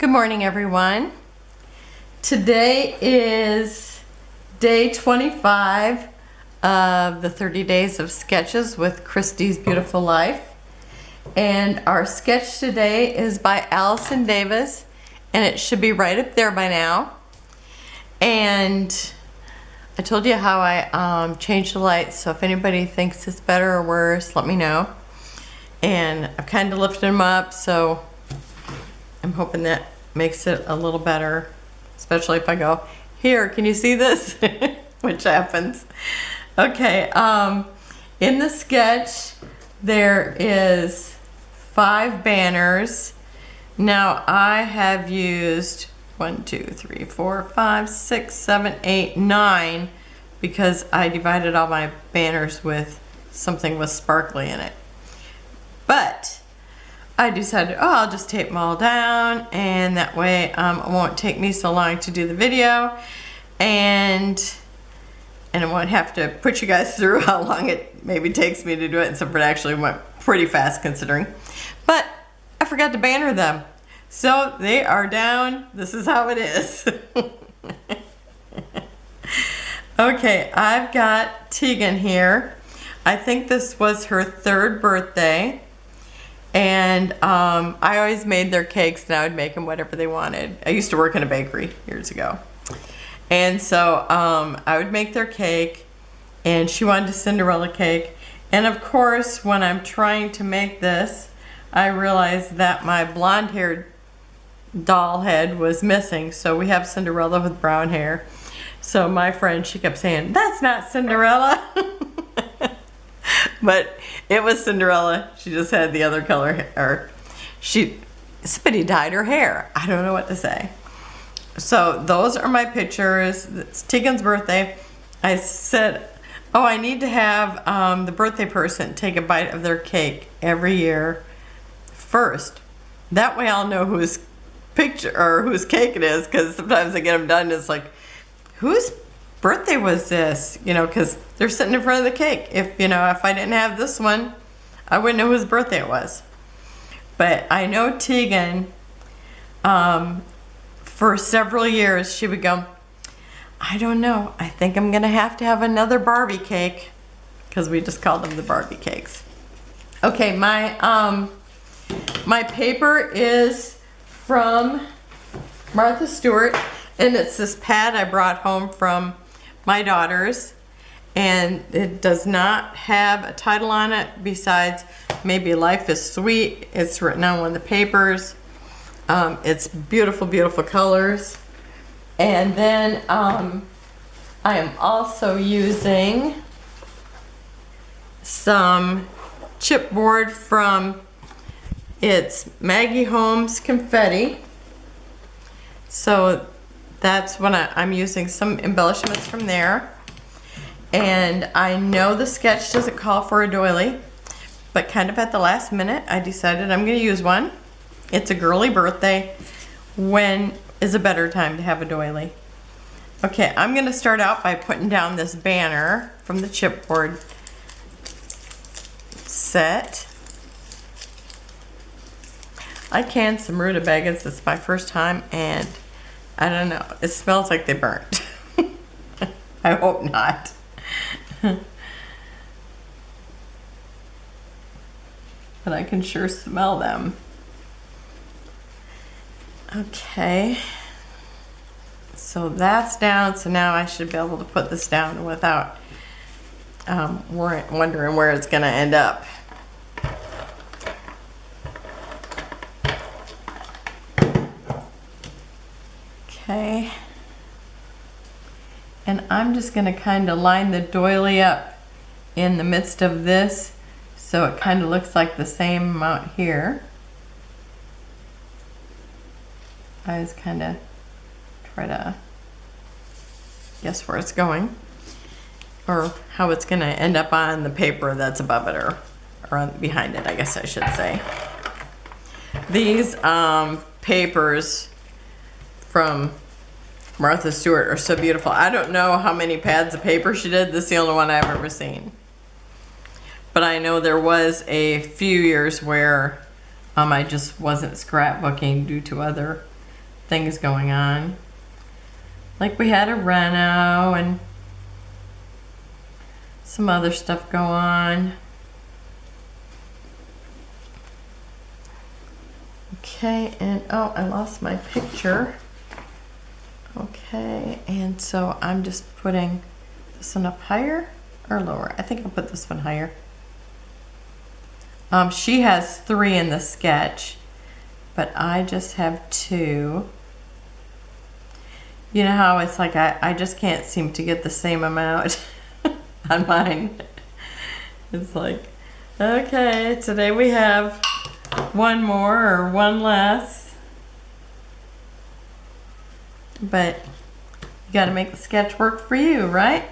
Good morning, everyone. Today is day 25 of the 30 days of sketches with Christy's Beautiful Life. And our sketch today is by Alison Davis, and it should be right up there by now. And I told you how I changed the lights, so if anybody thinks it's better or worse, let me know. And I've kind of lifted them up, so I'm hoping that makes it a little better, especially if I go, here, can you see this? Which happens. Okay, in the sketch, there is 5 banners. Now I have used 1, 2, 3, 4, 5, 6, 7, 8, 9 because I divided all my banners with something with sparkly in it. But I decided, I'll just tape them all down, and that way it won't take me so long to do the video, and I won't have to put you guys through how long it maybe takes me to do it, and so it actually went pretty fast considering. But I forgot to banner them. So they are down. This is how it is. Okay, I've got Tegan here. I think this was her 3rd birthday. And I always made their cakes, and I would make them whatever they wanted. I used to work in a bakery years ago. And so I would make their cake, and she wanted a Cinderella cake. And of course, when I'm trying to make this, I realized that my blonde-haired doll head was missing. So we have Cinderella with brown hair. So my friend, she kept saying, that's not Cinderella. But it was Cinderella. She just had the other color, or somebody dyed her hair. I don't know what to say. So those are my pictures. It's Tegan's birthday. I said, I need to have the birthday person take a bite of their cake every year first. That way I'll know whose picture or whose cake it is, because sometimes I get them done and it's like, whose birthday was this? You know, because they're sitting in front of the cake. If I didn't have this one, I wouldn't know whose birthday it was. But I know Tegan, for several years, she would go, I don't know, I think I'm gonna have to have another Barbie cake, because we just called them the Barbie cakes. Okay, my paper is from Martha Stewart, and it's this pad I brought home from my daughters, and it does not have a title on it besides maybe Life is Sweet. It's written on one of the papers. It's beautiful, beautiful colors. And then I am also using some chipboard from, it's Maggie Holmes Confetti. So that's when I'm using some embellishments from there. And I know the sketch doesn't call for a doily, but kind of at the last minute I decided I'm going to use one. It's a girly birthday. When is a better time to have a doily? Okay, I'm going to start out by putting down this banner from the chipboard set. I canned some rutabagas. It's my first time, and I don't know. It smells like they burnt. I hope not. But I can sure smell them. Okay. So that's down. So now I should be able to put this down without wondering where it's going to end up. Okay, and I'm just going to kind of line the doily up in the midst of this so it kind of looks like the same amount here. I just kind of try to guess where it's going, or how it's going to end up on the paper that's above it, or behind it, I guess I should say. These papers from Martha Stewart are so beautiful. I don't know how many pads of paper she did. This is the only one I've ever seen. But I know there was a few years where I just wasn't scrapbooking due to other things going on. Like we had a reno and some other stuff go on. Okay, and oh, I lost my picture. Okay, and so I'm just putting this one up higher or lower. I think I'll put this one higher. She has 3 in the sketch, but I just have 2. You know how it's like I just can't seem to get the same amount on mine. It's like, okay, today we have 1 more or 1 less. But you got to make the sketch work for you, right?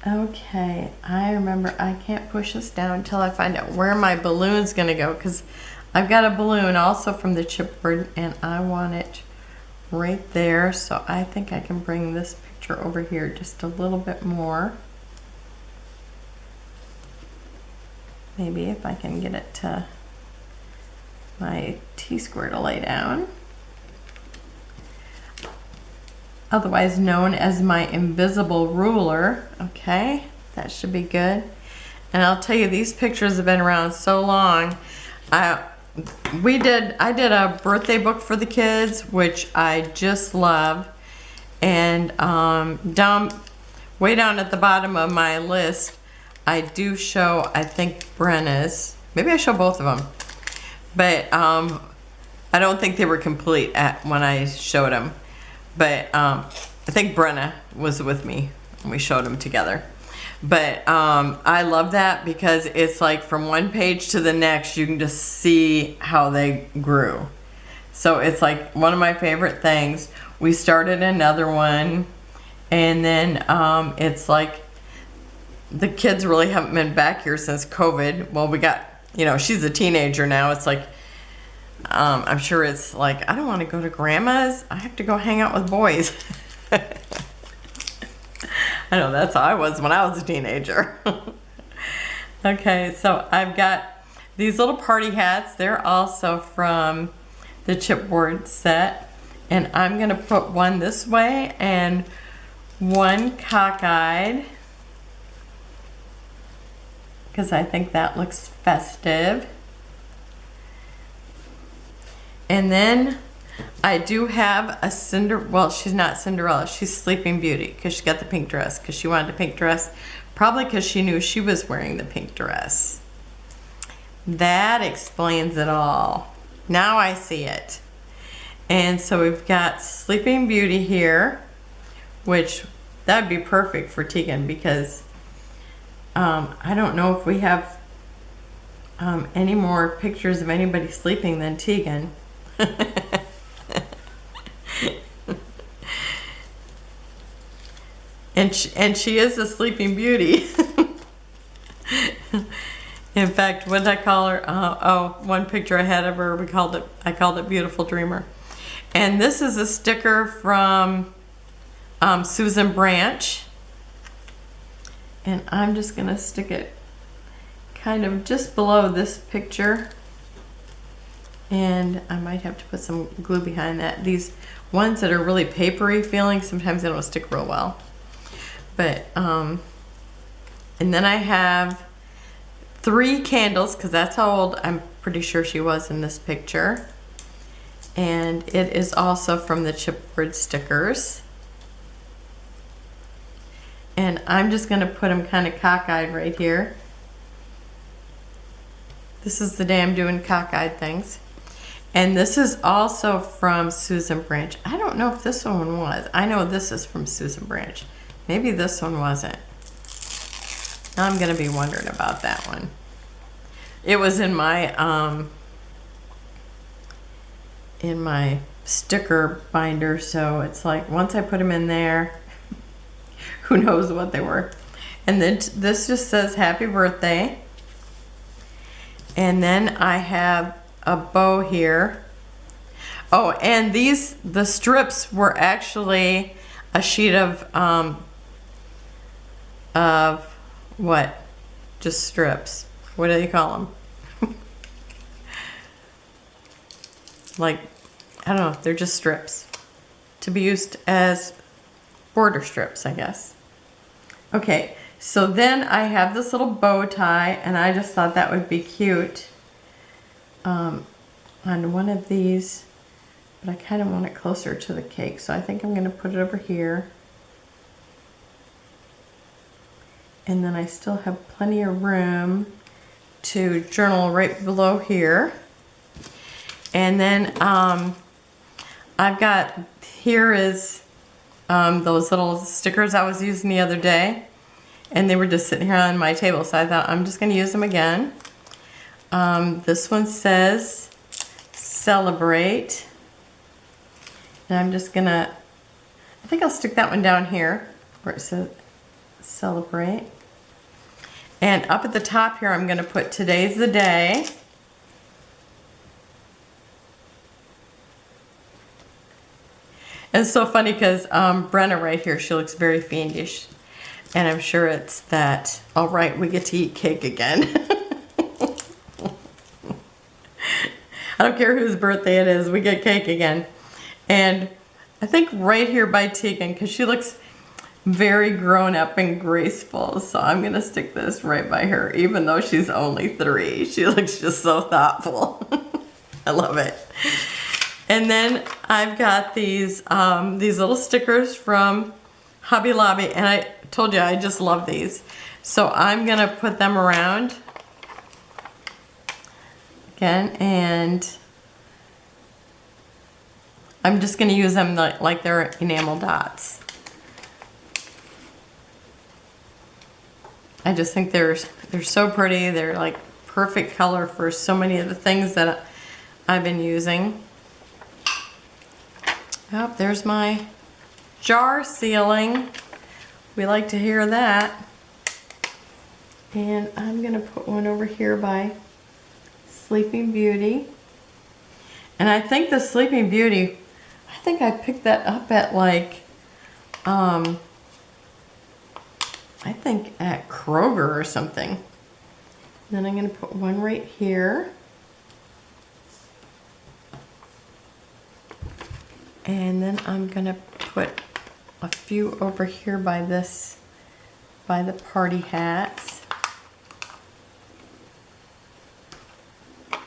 Okay, I remember I can't push this down until I find out where my balloon's gonna go, because I've got a balloon also from the chipboard and I want it right there. So I think I can bring this picture over here just a little bit more. Maybe if I can get it to my T-square to lay down. Otherwise known as my invisible ruler. Okay, that should be good. And I'll tell you, these pictures have been around so long. I did a birthday book for the kids, which I just love. And way down at the bottom of my list, I do show, I think, Brenna's. Maybe I show both of them. But I don't think they were complete when I showed them. But I think Brenna was with me and we showed them together. But I love that because it's like from one page to the next, you can just see how they grew. So it's like one of my favorite things. We started another one, and then it's like the kids really haven't been back here since COVID. Well, we got, you know, she's a teenager now. It's like, I'm sure it's like, I don't want to go to grandma's. I have to go hang out with boys. I know that's how I was when I was a teenager. Okay, so I've got these little party hats. They're also from the chipboard set. And I'm going to put one this way and one cockeyed, because I think that looks festive. And then I do have a well, she's not Cinderella, she's Sleeping Beauty, because she got the pink dress, because she wanted a pink dress, probably because she knew she was wearing the pink dress. That explains it all. Now I see it. And so we've got Sleeping Beauty here, which that would be perfect for Tegan, because I don't know if we have any more pictures of anybody sleeping than Tegan. And she is a Sleeping Beauty. In fact, what did I call her? One picture I had of her, I called it Beautiful Dreamer. And this is a sticker from Susan Branch. And I'm just gonna stick it kind of just below this picture. And I might have to put some glue behind that. These ones that are really papery feeling, sometimes they don't stick real well. But, and then I have 3 candles, because that's how old I'm pretty sure she was in this picture. And it is also from the Chipboard Stickers. And I'm just going to put them kind of cockeyed right here. This is the day I'm doing cockeyed things. And this is also from Susan Branch. I don't know if this one was. I know this is from Susan Branch. Maybe this one wasn't. Now I'm going to be wondering about that one. It was in my sticker binder, so it's like once I put them in there, who knows what they were. And then this just says happy birthday. And then I have a bow here. Oh, and the strips were actually a sheet of what? Just strips. What do you call them? Like I don't know, they're just strips to be used as border strips, I guess. Okay, so then I have this little bow tie, and I just thought that would be cute on one of these, but I kind of want it closer to the cake, so I think I'm going to put it over here. And then I still have plenty of room to journal right below here. And then I've got, here is those little stickers I was using the other day, and they were just sitting here on my table, so I thought I'm just going to use them again. This one says celebrate, and I'm just gonna, I think I'll stick that one down here where it says celebrate. And up at the top here, I'm gonna put today's the day. And it's so funny because Brenna right here, she looks very fiendish. And I'm sure it's that, all right, we get to eat cake again. I don't care whose birthday it is, we get cake again. And I think right here by Tegan, because she looks very grown up and graceful, so I'm gonna stick this right by her, even though she's only 3. She looks just so thoughtful. I love it. And then I've got these little stickers from Hobby Lobby, and I told you I just love these. So I'm gonna put them around again, and I'm just gonna use them like they're enamel dots. I just think they're so pretty. They're like perfect color for so many of the things that I've been using. Oh, there's my jar sealing. We like to hear that. And I'm gonna put one over here by Sleeping Beauty. And I think the Sleeping Beauty, I think I picked that up at like, I think at Kroger or something. Then I'm gonna put one right here. And then I'm gonna put a few over here by this, by the party hats. I'm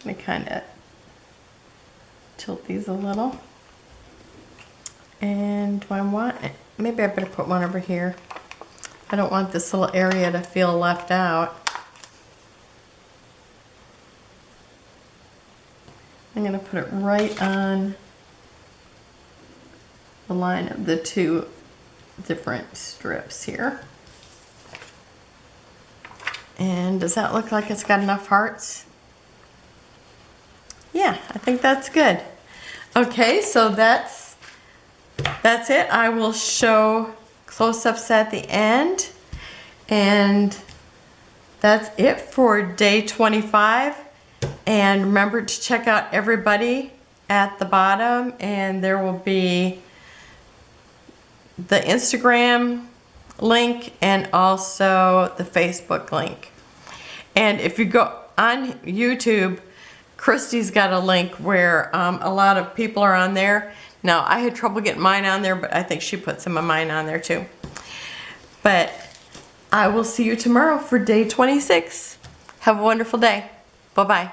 gonna kind of tilt these a little. And do I want, maybe I better put one over here. I don't want this little area to feel left out. I'm gonna put it right on the line of the 2 different strips here. And does that look like it's got enough hearts? Yeah, I think that's good. Okay, so that's it. I will show close-ups at the end. And that's it for day 25. And remember to check out everybody at the bottom, and there will be the Instagram link and also the Facebook link. And if you go on YouTube, Christy's got a link where a lot of people are on there. Now, I had trouble getting mine on there, but I think she put some of mine on there too. But I will see you tomorrow for day 26. Have a wonderful day. Bye-bye.